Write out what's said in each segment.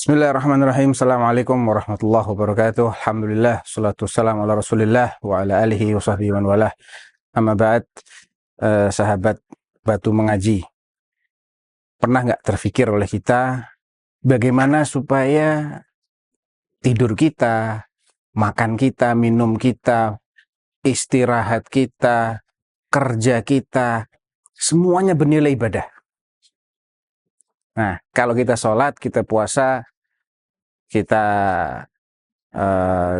Bismillahirrahmanirrahim. Assalamualaikum warahmatullahi wabarakatuh. Alhamdulillah, salatu wassalamu ala rasulillah wa ala alihi wa sahbihi man walah. Amma ba'd, sahabat Batu Mengaji. Pernah nggak terfikir oleh kita bagaimana supaya tidur kita, makan kita, minum kita, istirahat kita, kerja kita, semuanya bernilai ibadah. Nah, kalau kita sholat, kita puasa, kita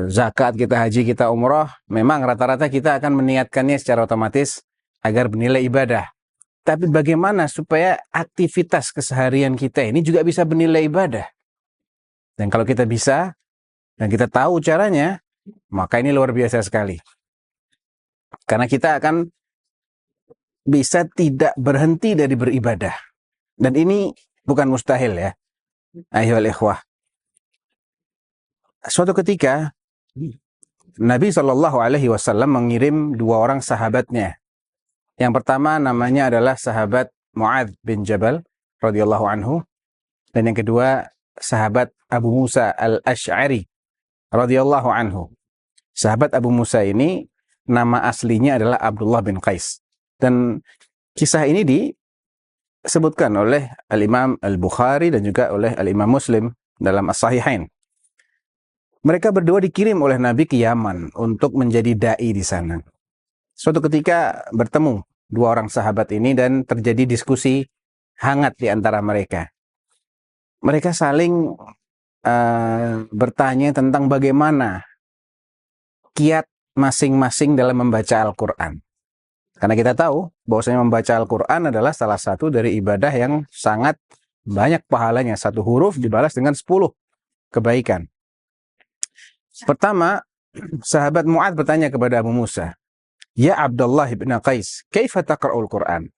zakat, kita haji, kita umroh, memang rata-rata kita akan meniatkannya secara otomatis agar bernilai ibadah. Tapi bagaimana supaya aktivitas keseharian kita ini juga bisa bernilai ibadah? Dan kalau kita bisa, dan kita tahu caranya, maka ini luar biasa sekali. Karena kita akan bisa tidak berhenti dari beribadah. Dan ini bukan mustahil ya. Ayyuhal ikhwah. Suatu ketika Nabi SAW mengirim dua orang sahabatnya. Yang pertama namanya adalah sahabat Mu'adz bin Jabal radhiyallahu anhu, dan yang kedua sahabat Abu Musa al-Asy'ari radhiyallahu anhu. Sahabat Abu Musa ini nama aslinya adalah Abdullah bin Qais. Dan kisah ini disebutkan oleh Al-Imam Al-Bukhari dan juga oleh Al-Imam Muslim dalam As-Sahihain. Mereka berdua dikirim oleh Nabi ke Yaman untuk menjadi da'i di sana. Suatu ketika bertemu dua orang sahabat ini dan terjadi diskusi hangat di antara mereka. Mereka saling bertanya tentang bagaimana kiat masing-masing dalam membaca Al-Quran. Karena kita tahu bahwasanya membaca Al-Quran adalah salah satu dari ibadah yang sangat banyak pahalanya. Satu huruf dibalas dengan 10 kebaikan. Pertama, sahabat Mu'adz bertanya kepada Abu Musa, "Ya Abdullah bin Qais, kaifa taqra'ul Qur'an?"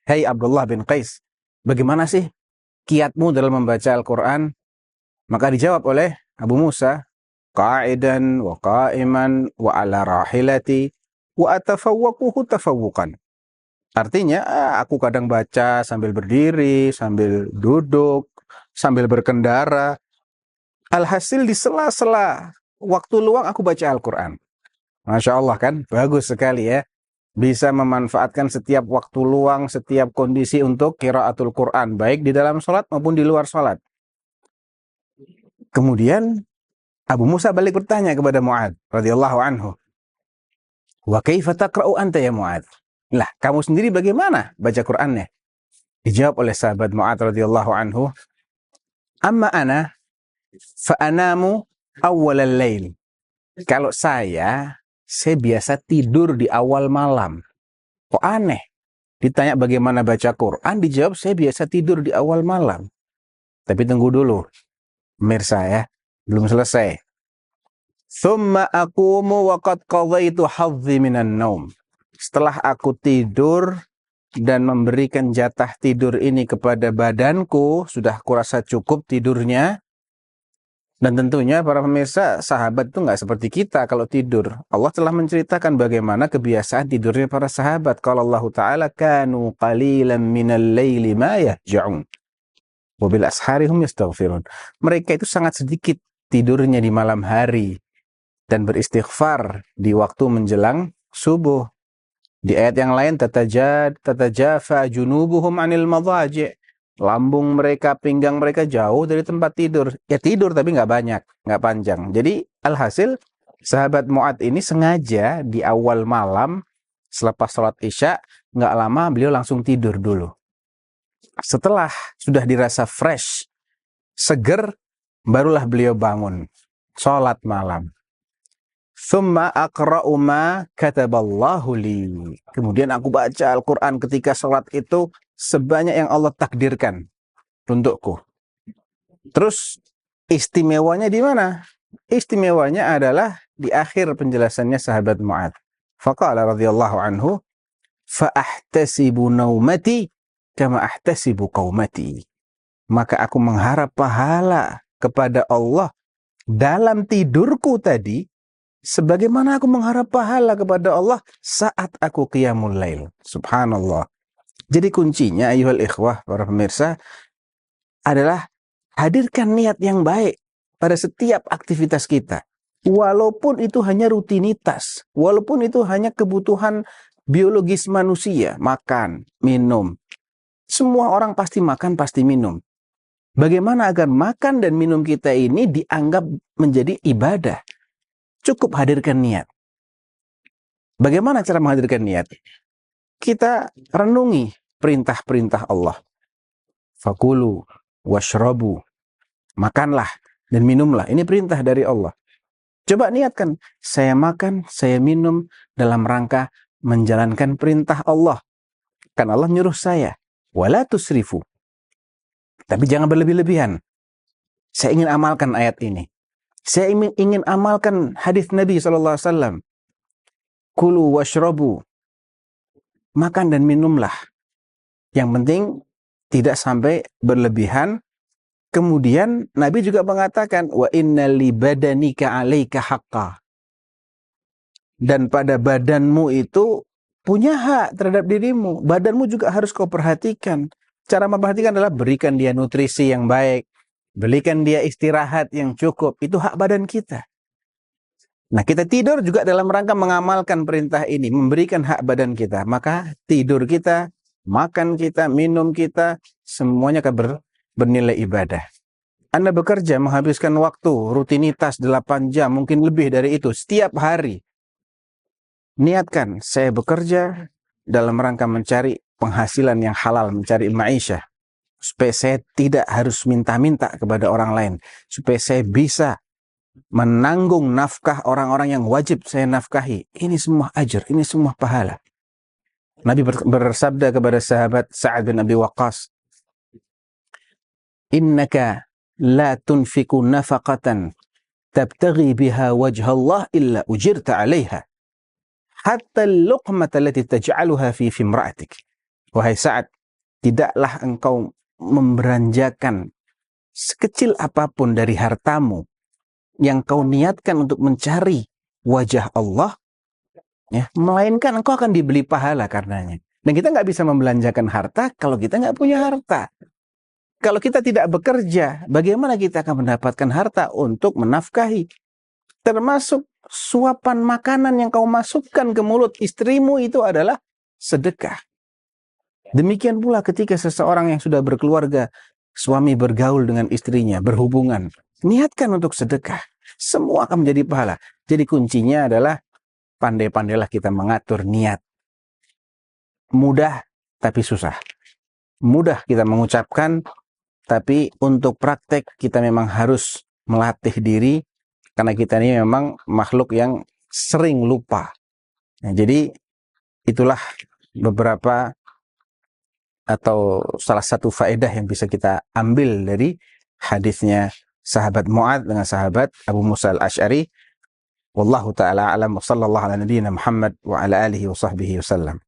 Hai Abdullah bin Qais, bagaimana sih kiatmu dalam membaca Al-Quran? Maka dijawab oleh Abu Musa, "Qa'idan wa qa'iman wa ala rahilati wa atafawwaquhu tafawwuqan." Artinya, aku kadang baca sambil berdiri, sambil duduk, sambil berkendara. Alhasil di sela-sela waktu luang aku baca Al-Quran. Masya Allah kan, bagus sekali ya. Bisa memanfaatkan setiap waktu luang, setiap kondisi untuk qiraatul Quran, baik di dalam sholat maupun di luar sholat. Kemudian Abu Musa balik bertanya kepada Mu'adz radhiyallahu anhu, "Wa kaifa taqra'u anta ya Mu'adz?" Lah, kamu sendiri bagaimana baca Qur'annya? Dijawab oleh sahabat Mu'adz radhiyallahu anhu, "Amma ana fa anamu awwalal lail." Kalau saya biasa tidur di awal malam. Kok aneh? Ditanya bagaimana baca Quran, dijawab saya biasa tidur di awal malam. Tapi tunggu dulu, pemirsa ya, belum selesai. Thumma aqumu wa qad qadaitu hadzi minan naum. Setelah aku tidur dan memberikan jatah tidur ini kepada badanku, sudah kurasa cukup tidurnya. Dan tentunya para pemirsa, sahabat itu nggak seperti kita kalau tidur. Allah telah menceritakan bagaimana kebiasaan tidurnya para sahabat. Qala Allah Ta'ala, kanu qalilan minal laili ma yahja'un wa bil asharihum yastaghfirun. Mereka itu sangat sedikit tidurnya di malam hari dan beristighfar di waktu menjelang subuh. Di ayat yang lain, tatajafa junubuhum anil madhaji'. Lambung mereka, pinggang mereka jauh dari tempat tidur. Ya tidur tapi nggak banyak, nggak panjang. Jadi alhasil sahabat Mu'adz ini sengaja di awal malam selepas sholat isya, nggak lama beliau langsung tidur dulu. Setelah sudah dirasa fresh, seger, barulah beliau bangun sholat malam. Thumma aqra'u ma kataballahu li. Kemudian aku baca Al-Quran ketika sholat itu sebanyak yang Allah takdirkan untukku. Terus istimewanya di mana? Istimewanya adalah di akhir penjelasannya sahabat Mu'adz. Faqala radhiyallahu anhu, fa ahtasibu naumati kama ahtasibu qaumati. Maka aku mengharap pahala kepada Allah dalam tidurku tadi, sebagaimana aku mengharap pahala kepada Allah saat aku qiyamul lail. Subhanallah. Jadi kuncinya, ayuhal ikhwah, para pemirsa, adalah Hadirkan niat yang baik pada setiap aktivitas kita. Walaupun itu hanya rutinitas, walaupun itu hanya kebutuhan biologis manusia, makan, minum. Semua orang pasti makan, pasti minum. Bagaimana agar makan dan minum kita ini dianggap menjadi ibadah? Cukup hadirkan niat. Bagaimana cara menghadirkan niat? Kita renungi perintah-perintah Allah. Fakulu washrabu. Makanlah dan minumlah. Ini perintah dari Allah. Coba niatkan, saya makan, saya minum dalam rangka menjalankan perintah Allah. Kan Allah nyuruh saya, wala tusrifu. Tapi jangan berlebih-lebihan. Saya ingin amalkan ayat ini. Saya ingin amalkan hadis Nabi SAW. Kulu washrabu. Makan dan minumlah. Yang penting tidak sampai berlebihan. Kemudian Nabi juga mengatakan, wa inna li badanika alaika haqqa. Dan pada badanmu itu punya hak terhadap dirimu. Badanmu juga harus kau perhatikan. Cara memperhatikan adalah berikan dia nutrisi yang baik. Berikan dia istirahat yang cukup. Itu hak badan kita. Nah, kita tidur juga dalam rangka mengamalkan perintah ini. Memberikan hak badan kita. Maka tidur kita, makan kita, minum kita, semuanya akan bernilai ibadah. Anda bekerja menghabiskan waktu, rutinitas 8 jam, mungkin lebih dari itu, setiap hari. Niatkan, saya bekerja dalam rangka mencari penghasilan yang halal, mencari ma'isyah. Supaya saya tidak harus minta-minta kepada orang lain. Supaya saya bisa menanggung nafkah orang-orang yang wajib saya nafkahi. Ini semua ajar, ini semua pahala. Nabi bersabda kepada sahabat Sa'ad bin Abi Waqqas, innaka la tunfiku nafaqatan tabtaghi biha wajha Allah illa ujirta alaiha. Hatta al-luqmata allati taj'aluha fi imra'atik. Wahai Sa'ad, tidaklah engkau memberanjakan sekecil apapun dari hartamu yang kau niatkan untuk mencari wajah Allah, ya, melainkan engkau akan dibeli pahala karenanya. Dan kita nggak bisa membelanjakan harta kalau kita nggak punya harta. Kalau kita tidak bekerja, bagaimana kita akan mendapatkan harta untuk menafkahi? Termasuk suapan makanan yang kau masukkan ke mulut istrimu itu adalah sedekah. Demikian pula ketika seseorang yang sudah berkeluarga, suami bergaul dengan istrinya, berhubungan, niatkan untuk sedekah. Semua akan menjadi pahala. Jadi kuncinya adalah pandai-pandailah kita mengatur niat. Mudah tapi susah. Mudah kita mengucapkan, tapi untuk praktek kita memang harus melatih diri, karena kita ini memang makhluk yang sering lupa. Nah, jadi itulah beberapa atau salah satu faedah yang bisa kita ambil dari hadisnya sahabat Mu'adz dengan sahabat Abu Musa al-Asy'ari. Wallahu ta'ala a'lam wa sallallahu ala nabiyyina Muhammad wa ala alihi wa sahbihi wasallam.